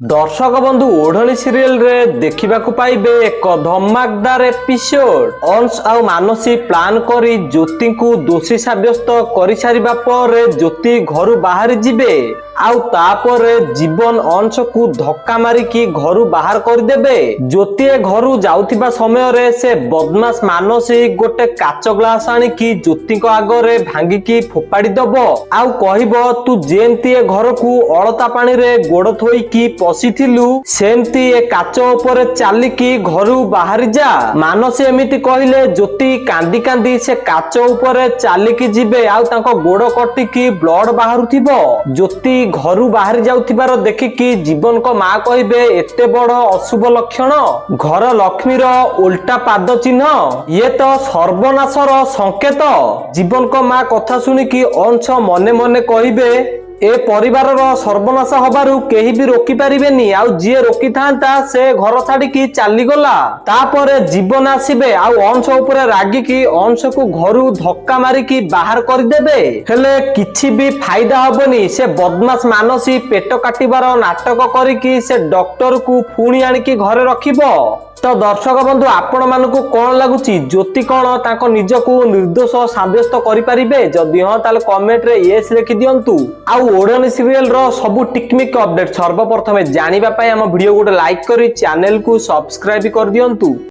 दर्शक बंधु ओढ़णी सीरियल रे देखा पाइबे एक धमाकदार एपिसोड। अंश आ मानसी प्लान करी ज्योति को दोषी साब्यस्त कर सारिबा पर ज्योति घर बाहर जिबे आउ तापरे जीवन अंश को धक्का मारिकी घर बाहर करदेबे। ज्योति घर जाउथिबा समय रे से बदमाश मानसी गोटे काच ग्लास आनिकी ज्योति आगरे भांगिकी फोपाड़ी दबो आउ कहबो तू जेमती ए घर को अळता पानी रे गोड़ थोईकी पशिथिलु सेमती ए काच उपरे चालिकी घरु बाहर जा। मानसी एमिति कहिले ज्योति कांदी कांदी से काच उपरे चालिकी जिबे आउ तांको गोड़ कटिकी ब्लड बाहरुथिबो। ज्योति घरु बाहर जाउथिबार देखिकी जीवन को मां कहिबे एते बड़ अशुभ लक्षण, घर लक्ष्मीर उल्टा पाद चिन्ह, ये तो सर्वनाशर संकेत। जीवन को मां कथा सुनिकी अंश मने मने कहिबे ए परिवार सर्वनाश हबारु केही भी रोकी पारिबेनी आउ जिए रोकी थांता से घर छाड़ी की चली गला। तापरे जीवन आसीबे आउ अंश उपरे रागी की अंश को घरु धक्का मारिकी बाहर कर देबे। हेले किछि भी फायदा हबनी। से बदमाश मानसी पेट काटिबार नाटक करिकी से डॉक्टर को पुणी आनिकी घरे रखिबो। तो दर्शक बंधु आपण मानकु कोन लागुची ज्योति कोन ताको निजको निर्दोष साब्यस्त करि परिबे? जदि हां ताले कमेंट रे यस लिखि दियंतु। आ ओढ़णी सीरियल रो सब टेक्निक अपडेट सर्वप्रथमे जानिबा पय हम वीडियो गोटे लाइक करी चैनल को सब्सक्राइब कर दियंतु।